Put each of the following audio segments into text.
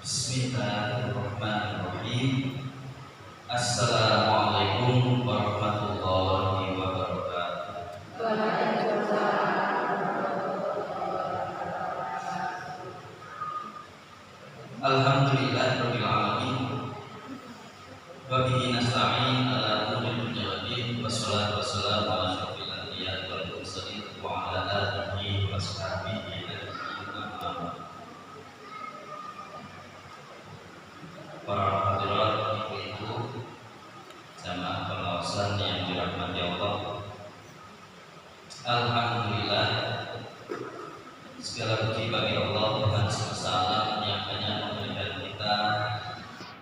Bismillahirrahmanirrahim. Assalamualaikum warahmatullahi wabarakatuh. Alhamdulillahirabbil alamin. Wa bihi nasta'in ala umuri dunya waddin. Wassalatu wassalamu ala asyrofil anbiya'i wal mursalin wa ala alihi wa sahbihi ajma'in. Para hadirat ibu-ibu jamaah pengawasan yang dirahmati Allah, alhamdulillah segala puji bagi Allah Tuhan semesta alam yang hanya memberikan kita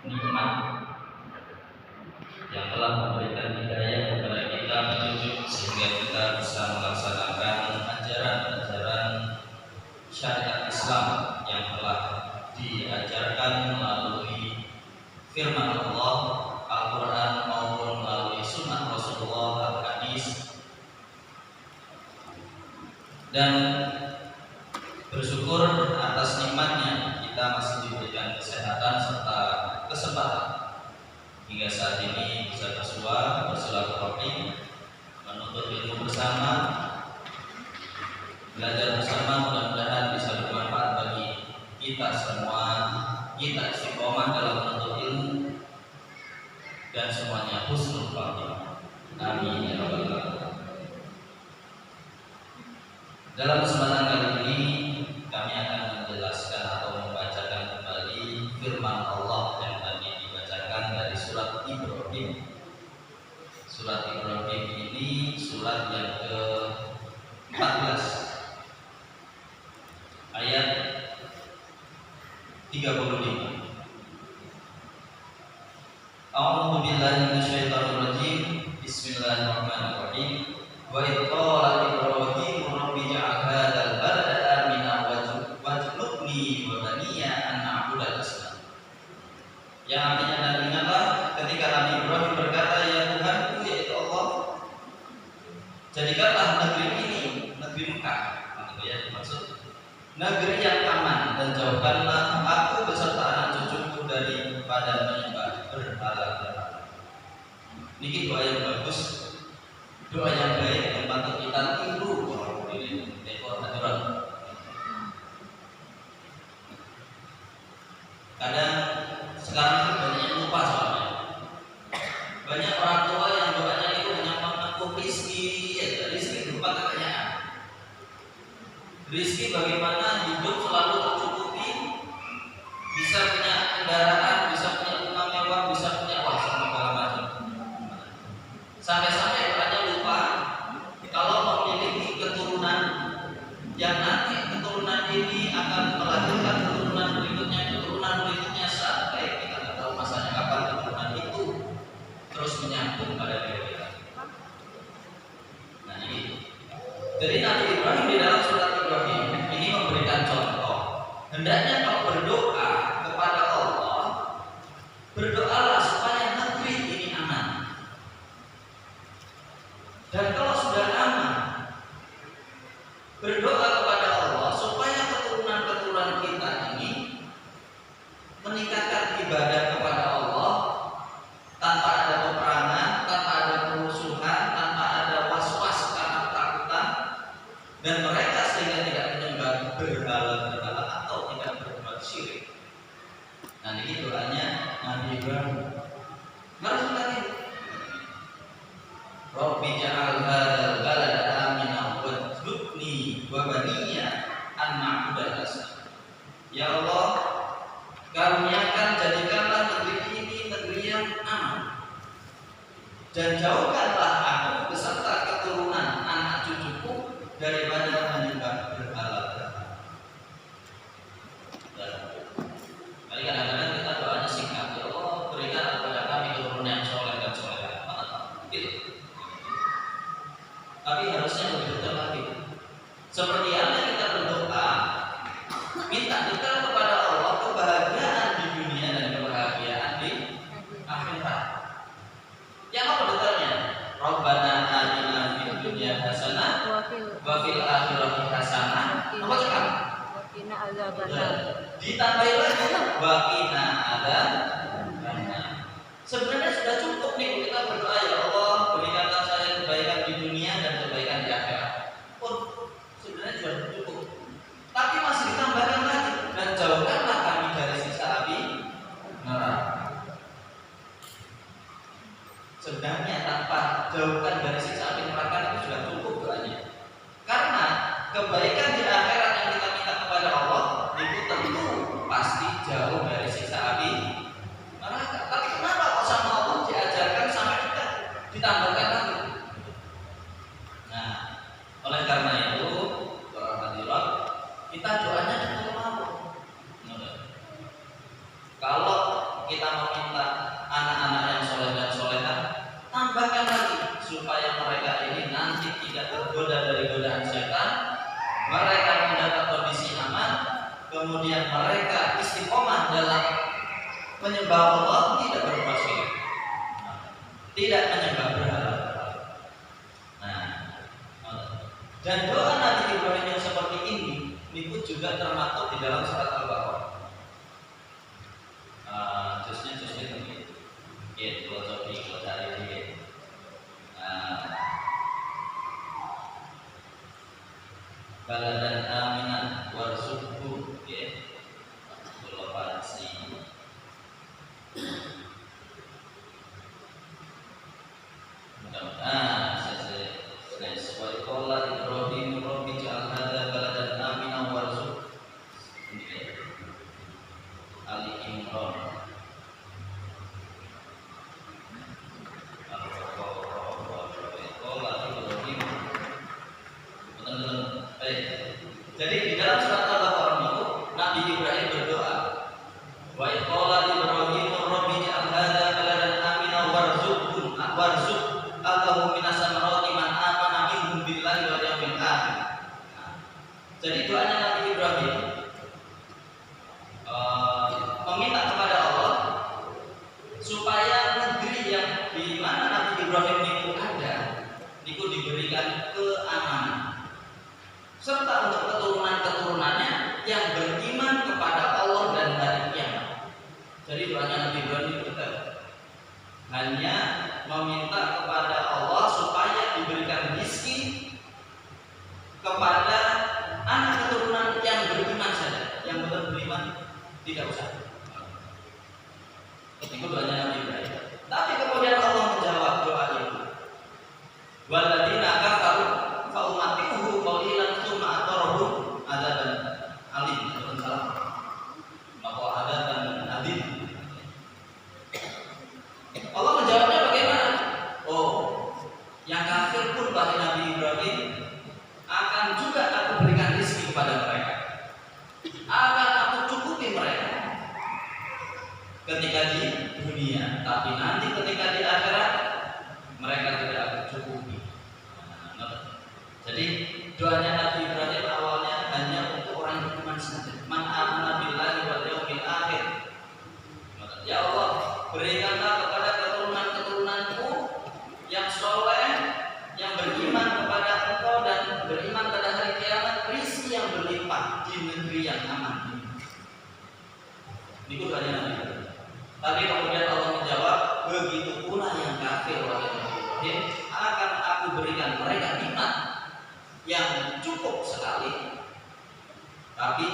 nikmat, yang telah memberikan hidayah kepada kita petunjuk sehingga kita bisa melaksanakan ajaran-ajaran syariat Islam yang telah diajarkan melalui firman Allah, Al-Quran maupun melalui sunnah Rasulullah, Al-Hadis. Dan bersyukur atas nikmatnya kita masih diberikan kesehatan serta kesempatan hingga saat ini bisa bersua, bersilaturahmi, menuntut ilmu bersama, belajar bersama. Mudah-mudahan bisa bermanfaat bagi kita semua, kita istiqomah dalam menuntut ilmu dan semuanya husnul khatimah. Amin ya rabbal alamin. Dalam kesempatan kali ini kami akan menjelaskan atau membacakan kembali firman Allah yang tadi dibacakan dari surat Ibrahim. Surat Ibrahim ini surat yang ke-14 ayat 35. A'udzu billahi minasyaitonir rajim. Bismillahirrahmanirrahim. Wa idh qala Ibrahim rabbi ij'al hadzal balada aminan waj'alni wa baniya an na'budal asnam. Yang artinya, dan ingatlah ketika Nabi Ibrahim berkata, ya Tuhanku, yaitu Allah, jadikanlah negeri ini, negeri Mekah, itu ya maksud, negeri yang aman, dan jauhkanlah aku beserta anak cucuku daripada menyembah berhala-berhala. Ini doa yang bagus, doa yang baik yang patut kita tiru kalau ini ekor aturan. Kadang sekarang itu banyak yang lupa soalnya. Banyak orang tua yang doanya itu hanya mengaku rizki, ya rizki berupa kekayaan. Rizki bagaimana hidup selalu tercukupi, bisa punya kendaraan, bisa punya rumah mewah, bisa punya segala macam. Sampai-sampai orangnya lupa kalau memiliki keturunan yang nanti keturunan ini akan melahirkan keturunan berikutnya sampai kita tidak tahu masanya kapan keturunan itu terus menyambung pada diri kita. Nah ini, jadi Nabi Ibrahim di dalam surat Ibrahim ini memberikan contoh. Hendaknya kalau berdoa kepada Allah, berdoalah supaya negeri ini aman. Dan kalau sudah aman, berdoa kepada Allah supaya keturunan-keturunan kita ini meningkatkan ibadah kepada Allah tanpa ada peperangan, tanpa ada kerusuhan, tanpa ada was-was karena ketakutan, dan mereka sehingga tidak menyembah berhala-berhala atau tidak berbuat syirik. Nah ini doanya Nabi Ibrahim. Mari kita lihat. Rabbi ja'al hadzal balada aminan waj'alni wa baniya an na'budal asnam. Ya Allah, karuniakan, jadikanlah negeri ini negeri yang aman, dan jauhkanlah aku beserta keturunan anak cucuku daripada menyembah berhala-berhala. Kali kadang-kadang kita doanya singkat, ya Allah berikan kepada kami keturunan yang soleh dan soleha. Gitu. Tapi harusnya lebih detail lagi. Seperti apa kita berdoa, minta kita kepada Ditambahin lagi waqina adzabannar. Sebenarnya sudah cukup nih kita berdoa, ya Allah berikanlah saya kebaikan di dunia dan kebaikan di akhirat. Pun sebenarnya sudah cukup. Tapi masih ditambahkan lagi, dan jauhkanlah kami dari siksa api neraka. Sebenarnya tanpa jauhkan dari siksa api neraka itu sudah cukup doanya. Karena kebaikan di akhirat yang kita minta kepada Allah itu tentu pasti jauh dari siksa api neraka. Tapi kenapa kok sama Allah diajarkan sampai kita ditambahkan lagi? Nah, oleh karena itu para hadirat, kita doanya diterima. Kalau kita meminta anak-anak yang soleh dan solehah, tambahkan lagi supaya mereka ini nanti tidak tergoda dari godaan setan, mereka mendapat kondisi aman, kemudian mereka istiqomah dalam menyembah Allah, tidak berbuat syirik, tidak menyembah berhala. Nah, dan doa Nabi Ibrahim yang seperti ini itu juga termaktub di dalam surat Al-Baqarah. Jusnya begini. Ya, kalau cari ini. Baladan aminan warzuqhu, ya. Kalau pasti. Mudah-mudahan saya sesuai qala Ibrahim rabbi ja'al hadza baladan aminan warzuqhu. Ali Imran. Jadi di dalam surat Al-Baqarah itu Nabi Ibrahim berdoa, wa qala Ibrahim rabbi ja'al hadza baladan aminan warzuq Allahu minas samarati man amana minhum billahi wal yawmil akhir. Jadi doanya Nabi Ibrahim meminta kepada Allah supaya negeri yang di mana Nabi Ibrahim itu ada itu diberikan keamanan, serta untuk keturunan-keturunannya yang beriman kepada Allah dan hari kiamat. Jadi doanya Nabi Ibrahim itu hanya meminta kepada Allah supaya diberikan rezeki kepada anak keturunan yang beriman saja, yang benar beriman tidak usah. Itu doanya Nabi Ibrahim. Tapi kemudian Allah menjawab doa itu. Walladzina kafaru fa umatihi qalilan tsumma atarahu adzaban alim. Maka adzaban alim. Allah menjawabnya bagaimana? Oh, yang kafir pun wahai Nabi Ibrahim akan juga aku berikan rezeki kepada mereka. Akan aku cukupi mereka ketika di dunia, tapi nanti ketika di akhirat mereka tidak akan cukupi. Jadi doanya Nabi Ibrahim awalnya hanya untuk orang yang beriman saja. Man amana billahi wal yawmil akhir. Ya Allah, berikanlah kepada keturunan-keturunanku yang soleh, yang beriman kepada Engkau dan beriman pada hari kiamat, rezeki yang berlimpah di negeri yang aman. Itu doanya Nabi Ibrahim. Tapi kemudian Allah menjawab, begitu pula yang kafir wahai Nabi Ibrahim, akan aku berikan mereka nikmat yang cukup sekali. Tapi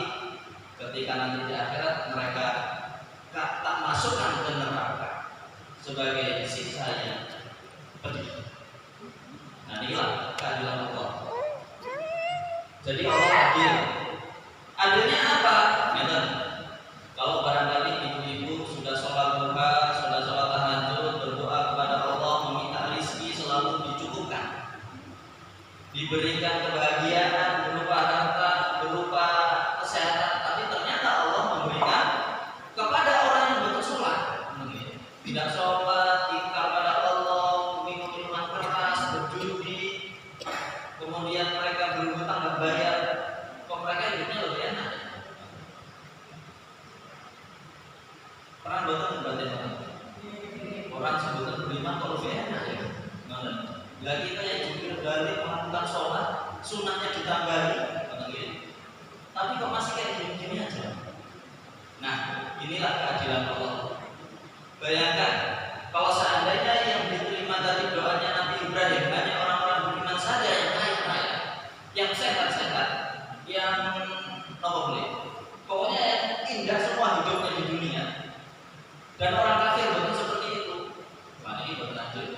ketika nanti di akhirat mereka tak masukkan ke neraka sebagai siksa yang pedih. Nah, inilah keadilan Allah. Jadi Allah adil. Adilnya apa? Kalau barangkali ibu-ibu sudah sholat duha, sudah sholat tahajud, berdoa kepada Allah, meminta rezeki selalu dicukupkan, diberikan kebahagiaan berupa harta, berupa kesehatan, tapi ternyata Allah memberikan kepada orang yang betul sholat, tidak sholat, ingkar pada Allah, minum minuman keras, berjudi, kemudian mereka berhutang nggak bayar Inilah keadilan Allah. Bayangkan kalau seandainya yang diterima dari doanya Nabi Ibrahim hanya orang-orang beriman saja yang kaya-kaya, yang sehat-sehat, yang pokoknya yang indah semua hidupnya di dunia, dan orang kafir bukan seperti itu, wah ini bukan adil.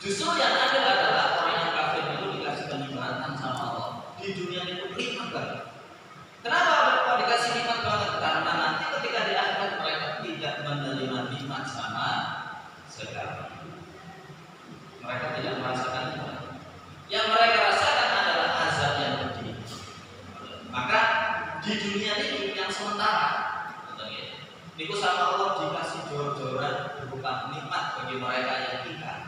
Justru yang adil adalah orang yang kafir itu dikasih kenikmatan sama Allah di dunia itu nikmat banget. Kenapa mereka dikasih nikmat banget? Karena nanti ketika di akhirat mereka tidak menerima nikmat sama sekali. Mereka tidak merasakan nikmat. Yang mereka rasakan adalah azab yang pedih. Maka di dunia ini yang sementara, itu sama Allah dikasih jor-joran berupa nikmat bagi mereka yang tinggal.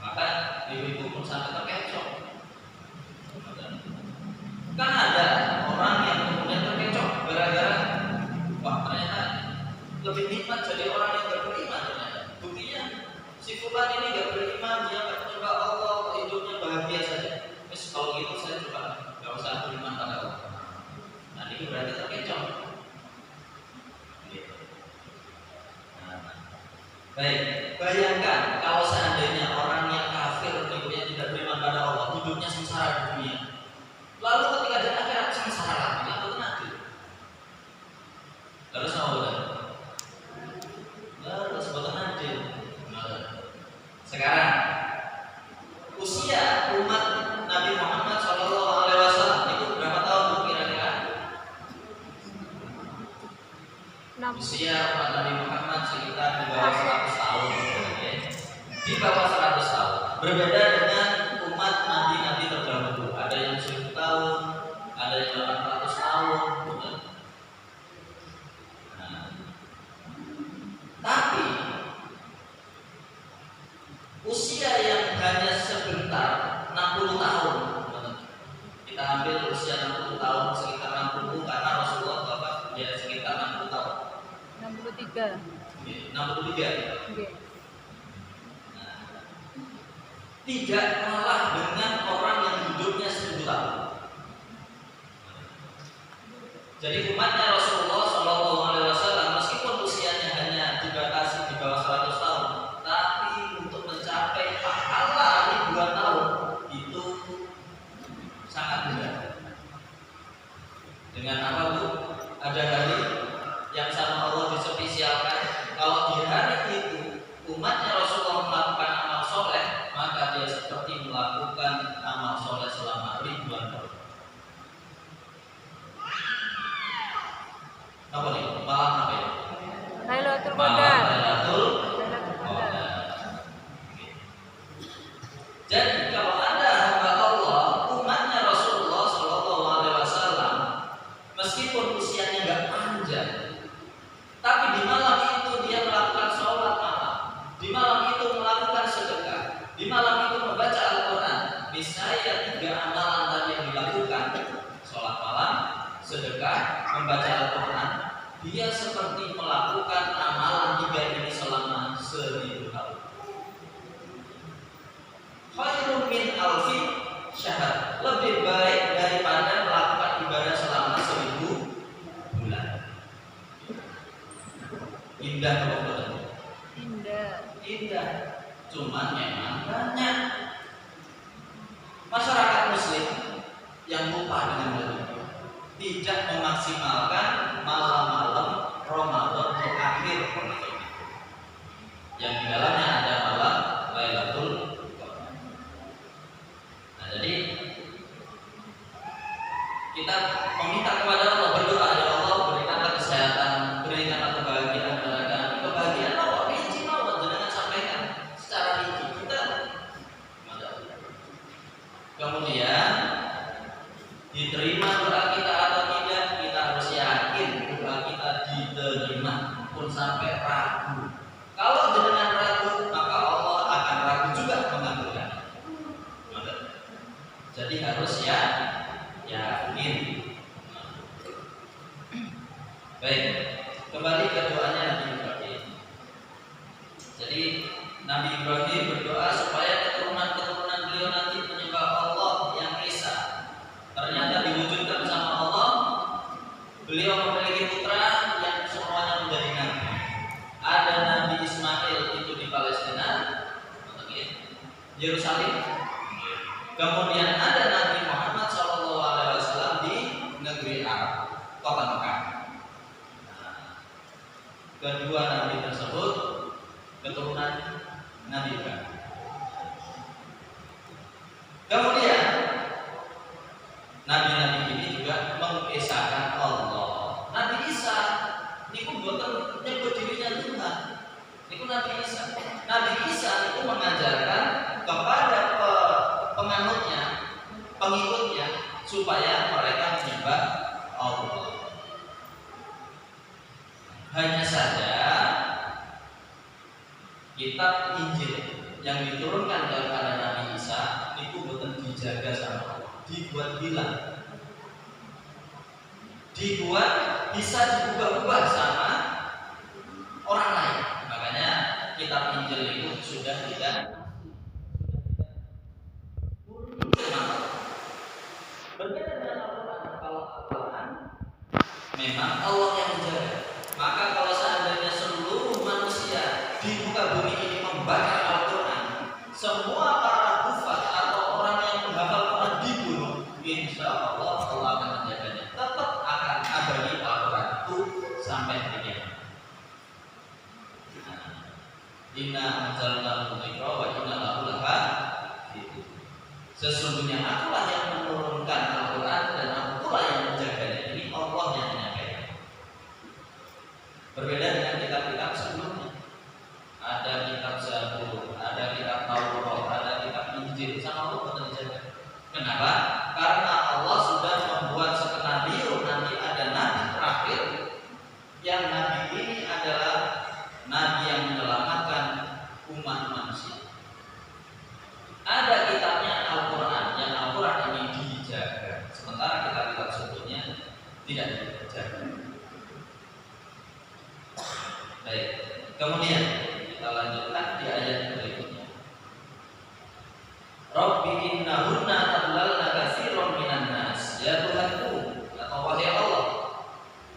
Maka ibu-ibu pun sampai terkecoh. Kan ada orang yang kemudian terkecoh gara-gara wah ternyata lebih nikmat jadi orang yang gak beriman ternyata. Buktinya si fulan ini gak beriman, dia gak menyembah Allah, hidupnya bahagia saja. Terus kalau gitu saya coba gak usah beriman pada Allah. Nah ini berarti terkecoh. Baik, bayangkan kalau seandainya orang yang kafir yang tidak beriman pada Allah hidupnya sengsara di dunia, lalu ketika di akhirat sengsara lagi, apa itu nanti? Terus apa betul? Terus betul nanti. Sekarang usia umat Nabi Muhammad SAW itu berapa tahun kira-kira? Usia umat Nabi Muhammad sekitar di bawah 100 tahun. Di bawah 100 tahun. Berbeda dengan umat nabi-nabi terdahulu. Ada yang 1000 tahun, ada yang 800 tahun. Nah, tapi usia yang hanya sebentar 60 tahun. Kita ambil usia 60 tahun sekitar 60 karena Rasulullah Bapak ya sekitar 60 tahun. 63. 63. Okay. Nah, tidak kalah dengan orang yang hidupnya 1000 tahun. Jadi umatnya Rasulullah SAW meskipun usianya hanya dibatasi di bawah 100 tahun, tapi untuk mencapai pahala ribuan tahun itu sangat mudah. Dengan apa Bu? Ada hari yang sama Allah dispesialkan. Kalau di hari itu umatnya Rasulullah melakukan amal soleh, maka dia seperti melakukan amal soleh selama ribuan tahun. Apa nih? Malam apa ya? Lailatul Qadar. Lailatul Qadar. Jadi kalau ada hamba Allah, umatnya Rasulullah SAW, meskipun usianya nggak panjang, tapi di malam itu dia melakukan sholat malam, di malam itu melakukan sedekah, di malam itu membaca Al-Quran. Misalnya 3 amalan tadi yang dilakukan, sholat malam, sedekah, membaca Al-Quran, dia seperti melakukan amalan 3 ini selama 1000 tahun. Khairun min alfi syahr, lebih baik daripada melakukan ibadah selama 1000 bulan. Indah atau betul? Indah. Cuman memang banyak masyarakat Muslim yang lupa dengan hal itu, tidak memaksimalkan malam-malam Ramadan di akhir Ramadan, yang di dalamnya ada malam Lailatul Qadar. Nah, jadi kita meminta kepada Allah, berdoa, ya Allah berikanlah kesehatan, berikanlah kebahagiaan kepada kami. Kebahagiaan apa? Rinci mawon dengan sampaikan secara rinci kita. Kemudian diterima doa kita atau tidak, kita harus yakin doa kita diterima pun sampai ragu. Kalau dengan ragu, maka Allah akan ragu juga mengabulkan. Jadi harus yakin. Baik, kembali ke doanya Nabi Ibrahim. Jadi Nabi Ibrahim berdoa supaya keturunan-keturunan beliau nanti menyembah Allah yang Esa. Ternyata diwujudkan sama Allah. Beliau memiliki putra yang semuanya menjadi nabi. Ada Nabi Ismail itu di Palestina, Yerusalem. Kemudian ada Nabi Muhammad SAW di negeri Arab, kota Mekah. Kedua nabi tersebut keturunan Nabi Ibrahim. Kemudian nabi-nabi ini juga mengesahkan Allah. Nabi Isa niku boten nyebut dirinya Tuhan. Niku Nabi Isa. Nabi Isa itu mengajarkan kepada penganutnya, pengikutnya supaya mereka menyembah Allah. Hanya saja kitab Injil yang diturunkan kepada Nabi Isa itu boten dijaga sama Allah, dibuat hilang, dibuat bisa diubah-ubah sama orang lain. Makanya kitab Injil itu sudah tidak berbeda dengan Al-Quran. Kalau Al-Quran memang Allah yang menjaga. Maka kalau seandainya seluruh manusia di muka bumi ini membaca Al-Quran, semua para hufaz atau orang yang menghafal Quran dibunuh, insya Allah Allah akan menjaganya. Tetap akan abadi Al-Quran itu sampai hari kiamat. Inna anzalnahu dzikra wa inna lahu lahafidun. Sesungguhnya akulah yang menurunkan Al-Quran dan akulah yang menjaganya. Ini Allah yang menyampaikan. Berbeda dengan kitab-kitab sebelumnya. Ada kitab Zabur, ada kitab Taurat, ada kitab Injil, sama Allah betul dijaga. Kenapa? Karena Allah sudah membuat skenario nanti ada nabi terakhir, yang nabi ini adalah nabi yang menyelamatkan umat manusia. Ada kitabnya Al-Quran, yang Al-Quran ini dijaga, sementara kitab-kitab sebelumnya tidak dijaga. Baik, kemudian kita lanjutkan di ayat berikutnya. Rabbi innahunna adlalna katsiran minan nas. Ya Tuhanku, atau wahai Allah,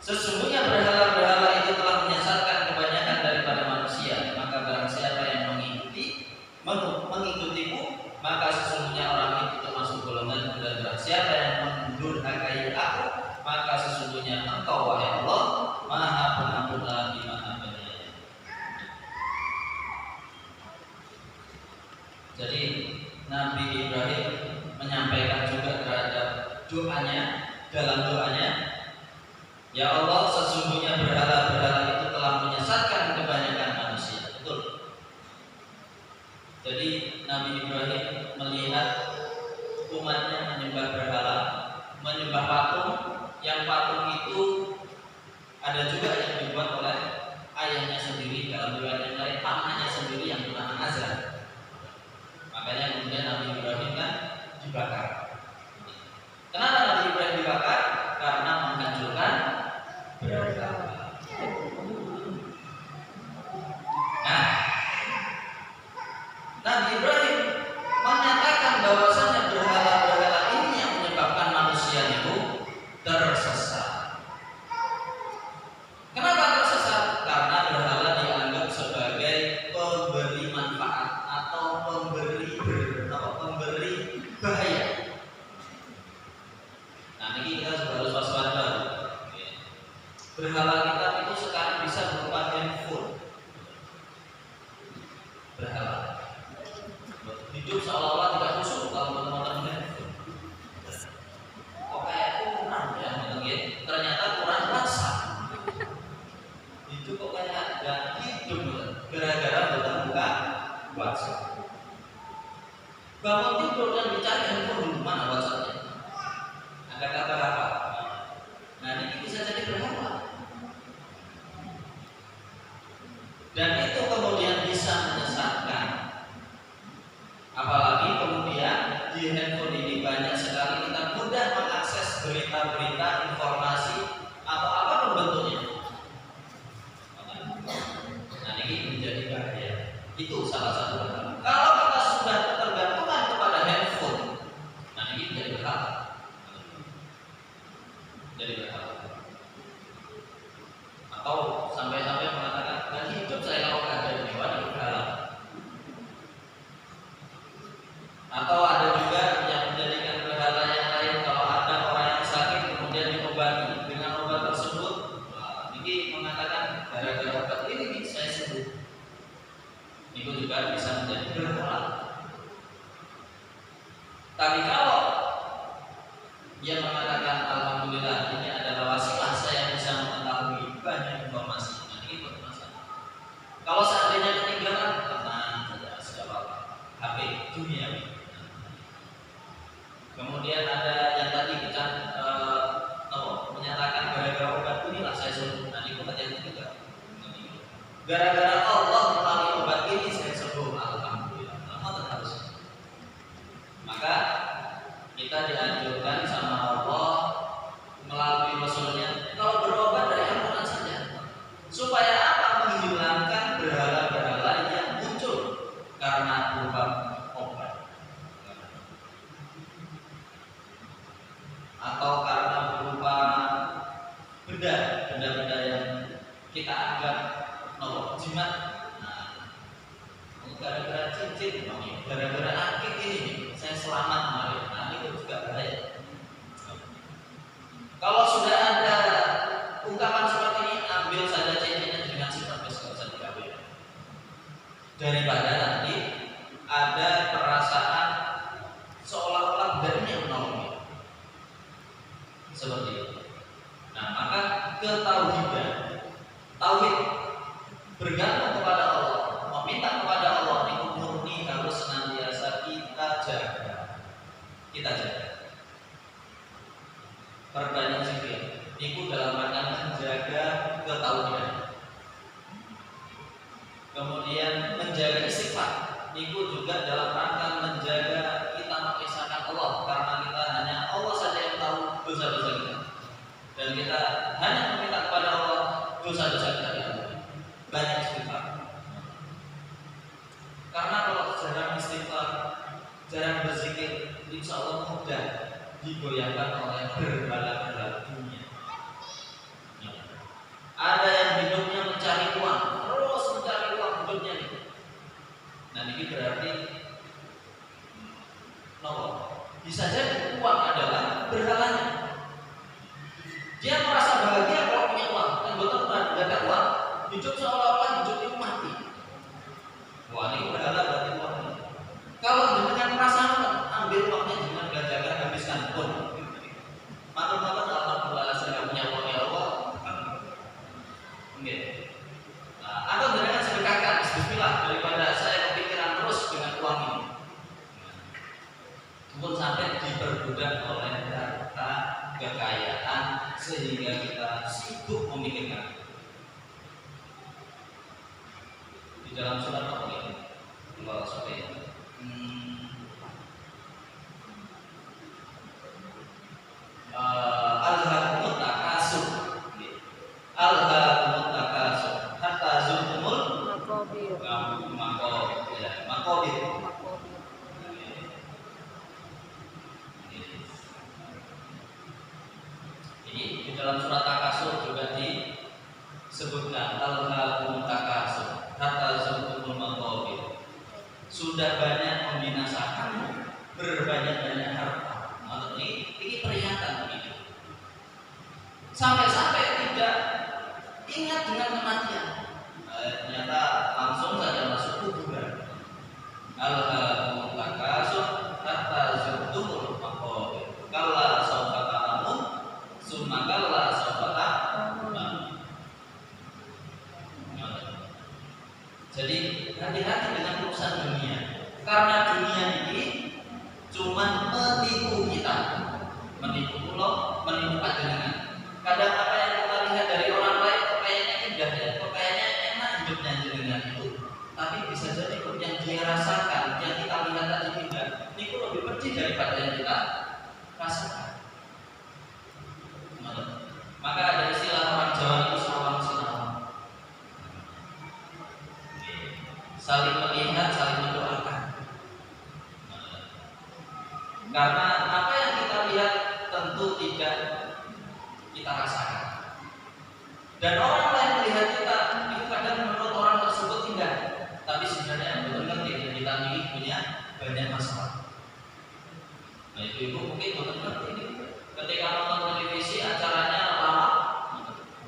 sesungguhnya berhala-berhala itu telah menyesatkan kebanyakan daripada manusia. Maka barang siapa yang mengikutimu, maka sesungguhnya orang itu termasuk golongan dan barang siapa yang mendurhakai aku, maka sesungguhnya engkau wahai Allah Maha Pengampun lagi Maha Penyayang. Jadi Nabi Ibrahim menyampaikan juga terhadap doanya, dalam doanya, ya Allah, sesungguhnya berhala-berhala itu telah menyesatkan kebanyakan manusia. Betul. Jadi Nabi Ibrahim melihat umatnya menyembah berhala, menyembah patung, yang patung itu ada juga yang dibuat oleh ayahnya sendiri, dalam riwayat yang lain pamannya sendiri yang bernama Azra. Makanya kemudian Nabi Ibrahim kan dibakar. Kenapa Nabi Ibrahim dibakar? Karena menghancurkan berhala. Nah, Nabi Ibrahim menyatakan bahwasanya berhala-berhala ini yang menyebabkan manusia itu tersesat. Kenapa tersesat? Karena berhala dianggap sebagai pemberi manfaat atau pemberi bahaya. Nah, ini kita harus waspada. Berhala kita itu sekarang bisa berupa handphone. Berhala hidup seolah-olah tidak khusyuk kalau menonton handphone. Kok kayak kurang ya, ternyata kurang rasa. Itu kok kayak gak hidup gara-gara buka WhatsApp. Bangun tidur dan dicari handphone dulu, mana WhatsAppnya? Ada kabar apa? Nah, ini bisa jadi berhala. Dan itu kemudian bisa menyesatkan. Apalagi kemudian di handphone ini banyak sekali kita mudah mengakses berita-berita, informasi atau apapun bentuknya. Nah, ini menjadi bahaya. Itu salah satu hal. Kalau kita sudah ketergantungan kepada handphone, nah ini jadi berhala. Jadi berhala. Atau sampai-sampai mengatakan dan hidup saya kalau nggak ada hewan itu berhala. Atau ada juga yang menjadikan berhala yang lain kalau ada orang yang sakit kemudian diobati dengan obat tersebut. Nah, ini mengatakan gara-gara obat ini saya sembuh. Itu juga bisa menjadi berhala. Tapi kalau dia mengatakan alhamdulillah ini adalah wasilah saya bisa mengetahui banyak informasi. Nah, ini bermasalah. Kalau seandainya ketinggalan, tenang saja, siapa HP dunia. Kemudian ada yang tadi kita menyatakan gara-gara obat inilah saya sembuh. Nah, itu yang ketiga. Gara-gara Allah melalui obat ini saya sembuh, alhamdulillah. Nah, harus. Maka kita dianjurkan sama Allah melalui Rasulnya kalau berobat dari Al-Quran saja, supaya apa? Menghilangkan berhala-berhala yang muncul karena berupa obat atau karena berupa benda-benda yang kita anggap jimat. Nah, gara-gara cincin, gara-gara akik ini saya selamat kemarin. Nah, itu juga bahaya. Kalau sudah ada ungkapan seperti ini, ambil saja cincinnya dengan sifat besar saja dikawin. Daripada nanti ada perasaan seolah-olah dari yang menolong. Seperti itu. Nah, maka ketauhidan, tauhid bergantung kepada Allah, meminta kepada Allah itu murni harus senantiasa kita jaga. Kita jaga. Perbanyak zikir. Itu dalam rangka menjaga ketauhidan. Kemudian menjaga istighfar. Itu juga dalam rangka menjaga kita mengisahkan Allah, karena kita hanya Allah saja yang tahu dosa-dosa kita. Dan kita hanya meminta kepada Allah dosa-dosa kita diampuni. Banyak istighfar. Karena kalau jarang istighfar, jarang berzikir, insya Allah mudah digoyahkan oleh berhala-berhala dunia. Ada yang hidupnya mencari uang, terus mencari uang hidupnya itu. Nah, ini berarti bisa jadi uang adalah berhalanya. Dia merasa bahagia kalau punya uang, kan betul kan? Gak ada uang, hidup seolah-olah hidup itu mati. Wah, ini berhala berarti uang. Kalau dengan merasa ambil uangnya dengan gajakan habiskan pun. Matur-matur alhamdulillah saya punya uang ya Allah. Nah, atau dengan sedekahkan, bismillah, daripada saya kepikiran terus dengan uang ini. Pun sampai diperbudak oleh harta kekayaan sehingga kita sibuk memikirkan. Di dalam surat apa ini? Allah subhanahu Al-Hakumut Takasur. Al-Hakumut Takasur hatta zurtumul Makobir. Ini di dalam surat Takasur juga disebutkan Al-Hakumut Takasur hatta zurtumul Makobir. Sudah banyak membinasakanmu, berbanyak-banyak harta. Ini peringatan ini. Sampai-sampai tidak ingat dengan kematian. Ternyata langsung saja masuk kuburan. Al-Hakumut Takasur hatta zurtumul Makobir. Kalla sawfa ta'lamun, summa kalla sawfa ta'lamun. Jadi hati-hati dengan urusan dunia. Karena dunia ini cuma menipu kita, menipu pulau, menipu panjenengan. Kadang apa yang kita lihat dari orang lain, kayaknya indah ya, kayaknya enak hidupnya jenengan itu. Tapi bisa jadi yang dia rasakan, yang kita lihat tadi indah, itu lebih pedih daripada yang kita rasakan. Maka ada istilah orang Jawa itu sawang sinawang. Saling melihat, saling mendoakan. Karena apa yang kita lihat tentu tidak kita rasakan. Dan orang lain melihat kita itu kadang menurut orang tersebut indah, tapi sebenarnya betul ngerti dan kita ini punya banyak masalah. Nah itu ibu mungkin betul ngerti ini. Ketika nonton televisi acaranya lama,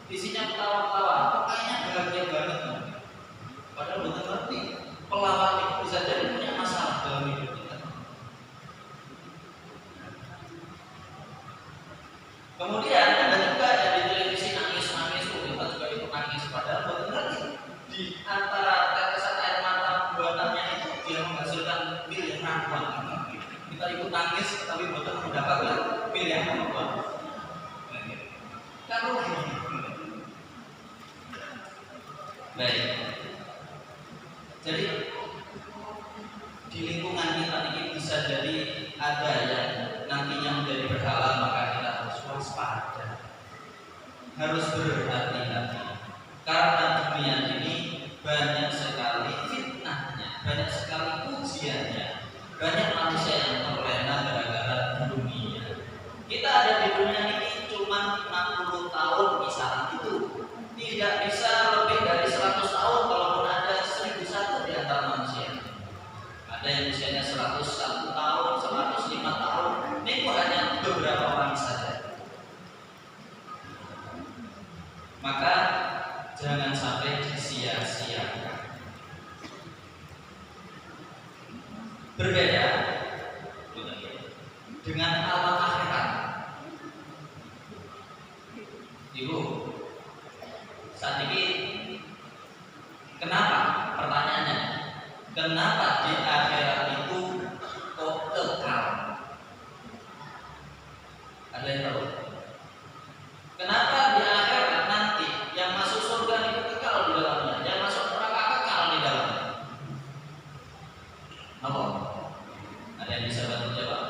isinya ketawa-ketawa, kok kayaknya bahagia banget. Padahal betul ngerti pelawak itu bisa jadi punya masalah dalam hidup kita. Kemudian ada juga yang di televisi nangis-nangis, kita juga ikut nangis. Padahal betul ngerti di antara tetesan air mata buatannya itu dia menghasilkan miliaran uang. Kita ikut nangis tapi betul mendapatkan miliaran uang. Kan rugi. Baik. Jadi di lingkungan kita ini bisa jadi ada yang nantinya menjadi berhalang, maka kita harus waspada, harus berhati-hati. Karena dunia ini banyak sekali fitnahnya, banyak sekali ujiannya, banyak manusia yang terlena gara-gara dunia. Kita ada di dunia ini cuma 60 tahun misalnya itu, tidak bisa lebih dari 100 tahun kalaupun ada 1001 di antara manusia. Ada yang usianya 101 tahun, 105 tahun. Ini hanya beberapa orang saja. Maka jangan sampai disia-siakan. Berbeda dengan alam akhirat. Ibu, saat ini kenapa? Pertanyaannya, kenapa di akhirat itu kok kekal? Ada yang tahu? Kenapa di akhirat nanti yang masuk surga itu kekal di dalamnya, yang masuk neraka kekal di dalamnya? Apa? Ada yang bisa bantu jawab?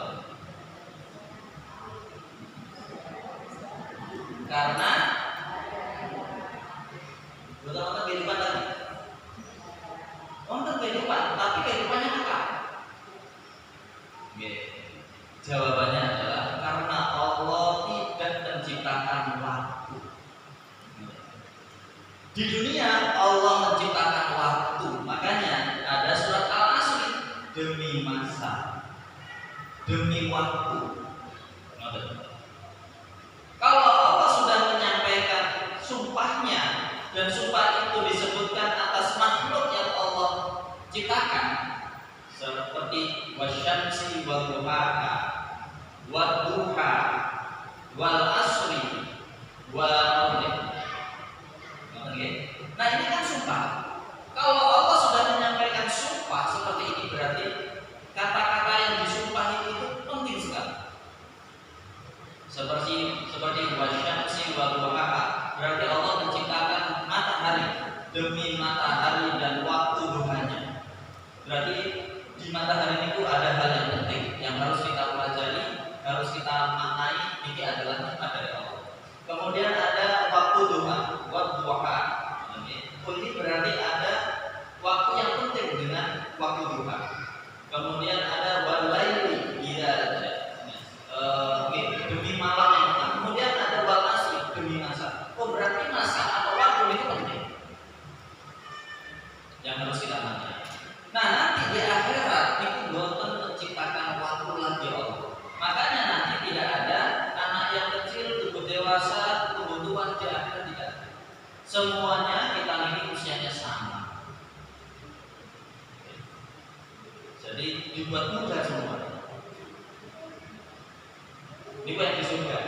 Karena betul-betul kehidupan tadi. Untuk kehidupan, tapi kehidupannya kekal. Jawabannya adalah karena Allah tidak menciptakan waktu. Di dunia Allah menciptakan waktu, makanya ada surat Al-Asr, demi masa, demi waktu. Kalau Allah sudah menyampaikan sumpahnya dan sumpah itu disebutkan atas makhluk yang Allah ciptakan, seperti wasyamsi wal duhaha wad duha wal asri wal Nah ini kan sumpah. Kalau Allah sudah menyampaikan sumpah seperti ini, berarti kata-kata yang disumpah itu penting sekali. Seperti wasyamsi wal duhaha, berarti Allah menciptakan matahari demi matahari dan waktu duhanya. Berarti di matahari itu ada hal yang penting yang harus kita pelajari, harus kita maknai. Ini adalah nikmat dari Allah. Kemudian ada waktu duha, waktu duha. Ini berarti ada waktu yang penting dengan waktu duha. Kemudian ada walaili demi malam yang tenang. Kemudian ada wal asri demi masa. Oh berarti masa atau waktu itu penting yang harus kita maknai. Nah nanti di akhirat itu Tuhan menciptakan waktu lagi Allah. Makanya nanti tidak ada anak yang kecil, tubuh dewasa, tubuh tua, di akhirat tidak. Semuanya kita ini usianya sama. Jadi dibuat muda semua. Ini yang di surga.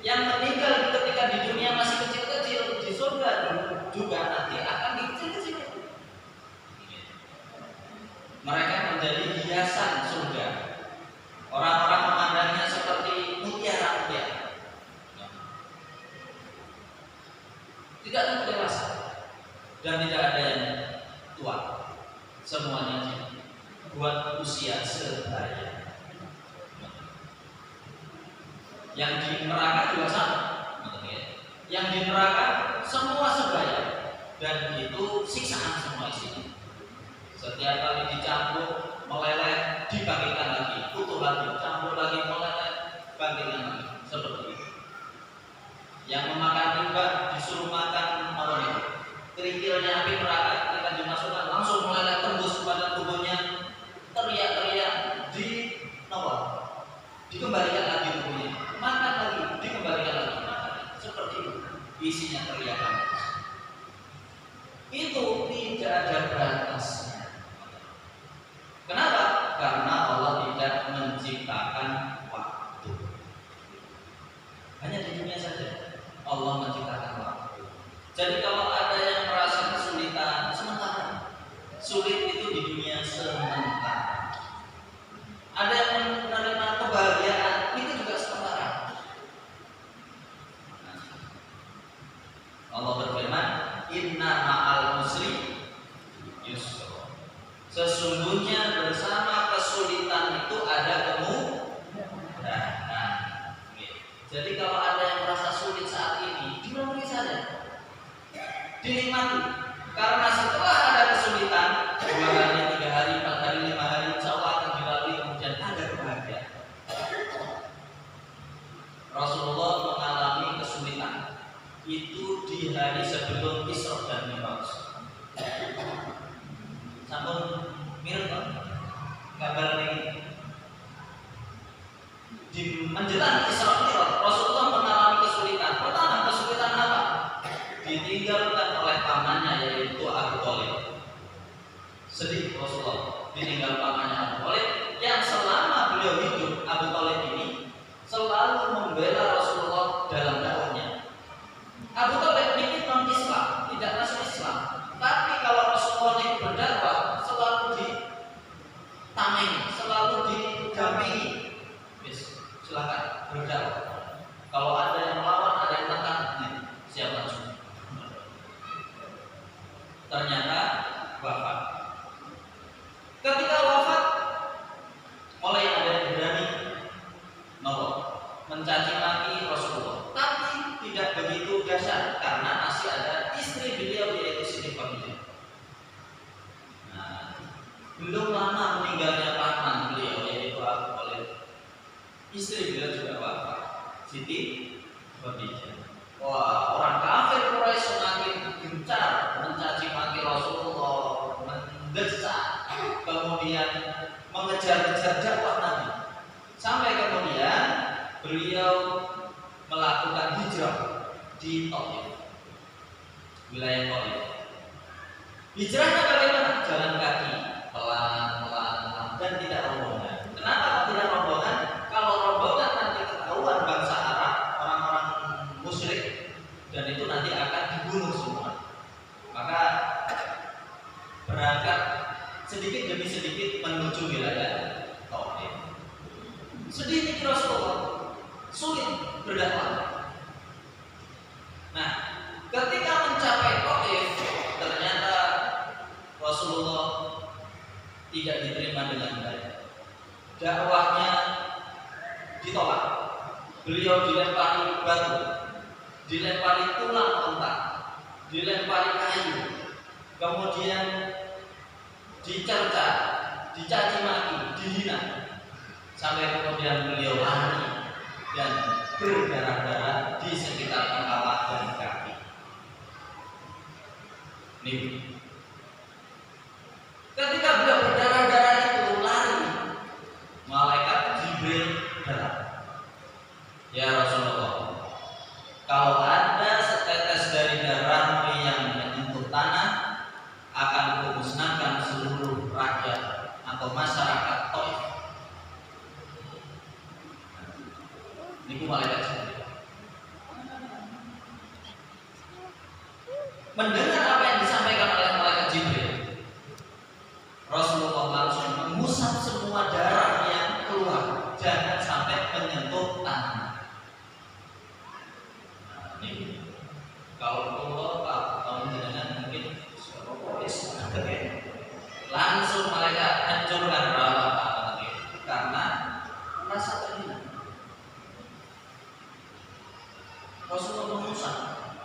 Yang meninggal ketika di dunia masih kecil-kecil, di surga juga nanti akan dikecil-kecil. Mereka menjadi hiasan surga. Orang-orang memandangnya seperti mutiara-mutiara. Tidak ada dewasa dan tidak ada yang tua. Semuanya buat usia sebaya. Yang di neraka juga sama. Yang di neraka semua sebaya dan itu siksaan semua isinya. Setiap kali dicampur, meleleh, dibangkitkan lagi, utuh lagi, campur lagi, meleleh, bangkitkan lagi, seperti itu. Yang memakan riba di isinya teriakan. Itu tidak ada batasnya. Kenapa? Karena Allah tidak menciptakan waktu. Hanya di dunia saja Allah menciptakan waktu. Jadi kalau ada yang merasa kesulitan sementara, sulit itu di dunia sementara. Ada yang menerima kebahagiaan itu juga sementara. Allah berfirman, Inna ma'al usri yusra. Sesungguhnya bersama kesulitan itu ada kemudahan. Jadi kalau ada yang merasa sulit saat ini, dilalui saja, dinikmati. Karena setelah ada kesulitan, 2 hari, 3 hari, 4 hari, 5 hari, insya Allah akan dilalui, kemudian ada kebahagiaan. Rasulullah mengalami kesulitan itu di hari sebelum Isra dan Mi'raj. Sampun mirip kabar ini. Di menjelang Isra Mi'raj, Rasulullah mengalami kesulitan. Pertama, kesulitan apa? Ditinggalkan oleh pamannya yaitu Abu Thalib. Sedih Rasulullah ditinggal pamannya Abu Thalib yang selama beliau hidup, Abu Thalib ini selalu membela Rasulullah dalam dakwahnya. Abu Thalib ini non-Islam, tidak masuk Islam. Tapi kalau Rasulullah ini berdakwah, selalu ditameng, selalu didampingi. Silakan berdakwah. Kalau ada yang melawan, ada yang tentang, siap maju. Ternyata wafat. Ketika wafat, mulai ada yang berani mencaci maki Rasulullah. Tapi tidak begitu dahsyat karena masih ada istri beliau yaitu Siti Khadijah. Nah, belum lama meninggalnya paman beliau yaitu Abu Thalib. Istri beliau juga wafat, Siti Khadijah. Wah, orang kafir Quraisy semakin gencar mencaci maki Rasulullah, mendesak, kemudian mengejar-ngejar dakwah Nabi. Sampai kemudian beliau melakukan hijrah di Taif, wilayah Taif. Hijrahnya bagaimana? Jalan kaki, pelan-pelan dan tidak rombongan. Kenapa tidak rombongan? Kalau rombongan nanti ketahuan bangsa Arab, orang-orang musyrik, dan itu nanti akan dibunuh semua. Maka berangkat sedikit demi sedikit menuju wilayah Taif. Sedikit Rasulullah sulit berdakwah. Nah, ketika mencapai Taif, ternyata Rasulullah tidak diterima dengan baik. Dakwahnya ditolak. Beliau dilempari batu, dilempari tulang mentah, dilempari kayu, kemudian dicerca, dicaci maki, dihina, sampai kemudian beliau lari dan berdarah-darah di sekitar kepala dan kaki. Nih, ketika beliau berdarah-darah itu lari, malaikat Jibril datang. Ya Rasulullah, kalau ada setetes dari darahmu yang menyentuh tanah, akan kumusnahkan seluruh rakyat atau masyarakat Taif. Ini malaikat Jibril. Mendengar apa yang disampaikan oleh malaikat Jibril, Rasulullah langsung mengusap semua darah yang keluar, jangan sampai menyentuh tanah. Nah, ini kalau Allah menjadikan mungkin langsung malaikat hancurkan berapa karena rasa terhina. Rasulullah mengusap,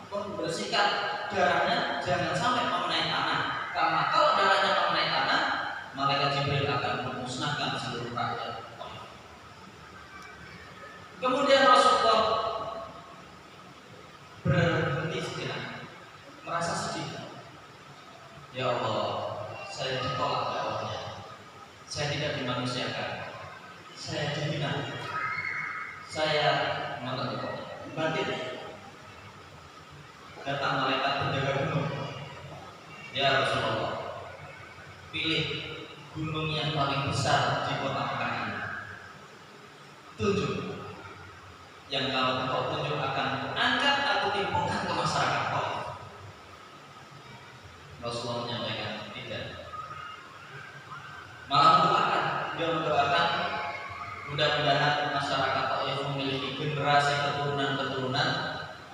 membersihkan darahnya jangan sampai mengenai tanah. Karena kalau darahnya mengenai tanah, malaikat Jibril akan memusnahkan seluruh rakyat. Kemudian Rasulullah berhenti sejenak, merasa sedih. Ya Allah, saya ditolak dakwahnya, saya tidak dimanusiakan, saya dihina, saya batin.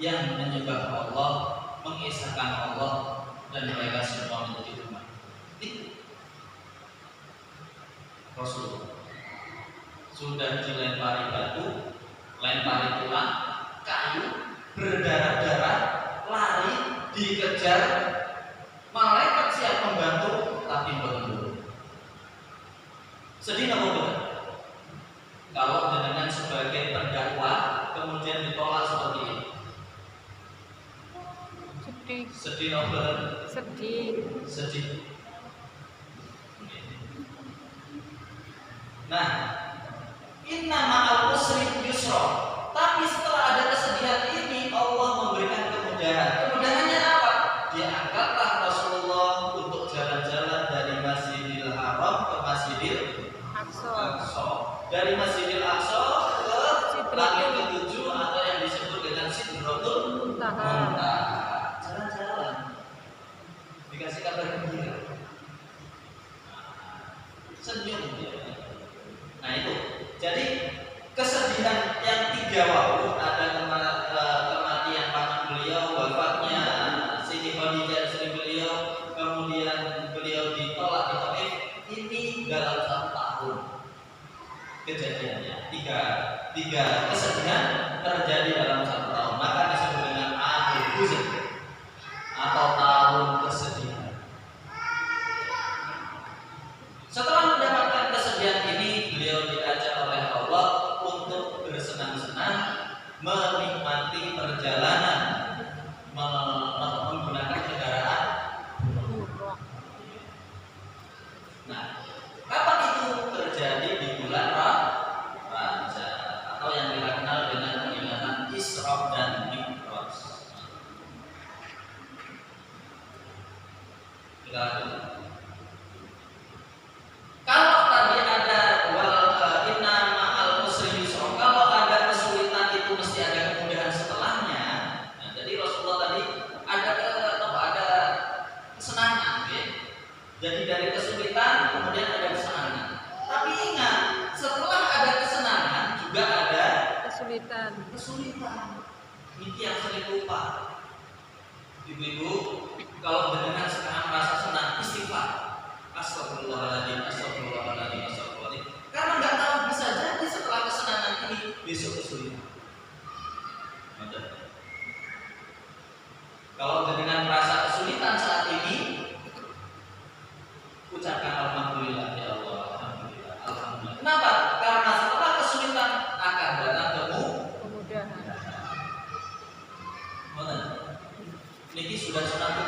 yang menyembah Allah, mengesahkan Allah, dan mereka semua menjadi umat. Itu Rasulullah sudah dilempari batu, lempari tulang, kayu, berdarah-darah, lari, dikejar, malaikat siap membantu, tapi belum. Sedih nggak mau benar? Kalau dengan sebagai terdakwa kemudian ditolak seperti ini. Sedih. Sedih novel. Sedih. Sedih. Nah, inna ma'al usri yusra. Tapi setelah ada kesedihan ini, Allah memberikan kemudahan. Kemudahannya apa? Dia angkatlah Rasulullah untuk jalan-jalan dari Masjidil Haram ke Masjidil Aqsa. Dari Masjidil Aqsa ke langit ketujuh atau yang disebut dengan Sidratul Muntaha. Jalan-jalan. Dikasih kabar gembira. Senyum dia. Nah itu. Jadi kesedihan yang tiga wau, ada kematian paman beliau, wafatnya Siti Khadijah istri beliau, kemudian beliau ditolak di Taif. Ini dalam 1 tahun kejadiannya. Tiga kesedihan terjadi dalam 1 tahun. Maka disebut dengan Amul Huzn atau tahun kesedihan. Setelah mendapatkan kesedihan ini, beliau diajak oleh Allah untuk bersenang-senang, menikmati perjalanan, menggunakan kendaraan. Nah, kapan itu terjadi? Di bulan Rajab atau yang kita kenal dengan peringatan Isra dan Mi'raj. Kita kalau tadi ada inna ma'al usri yusra, kalau ada kesulitan itu mesti ada kemudahan setelahnya. Nah, jadi Rasulullah tadi ada kesenangan, okay? Jadi dari kesulitan kemudian ada kesenangan. Tapi ingat, setelah ada kesenangan juga ada kesulitan. Ini yang sering lupa. Ibu-ibu, kalau dengan sekarang merasa senang, istighfar. Astagfirullahaladzim, astagfirullahaladzim, astagfirullahaladzim. Karena nggak tahu, bisa jadi setelah kesenangan ini besok kesulitan. Kalau dengan merasa kesulitan saat ini, ucapkan alhamdulillah ya Allah, alhamdulillah, alhamdulillah. Kenapa? Karena setelah kesulitan akan datang kemudahan. Niki sudah sunat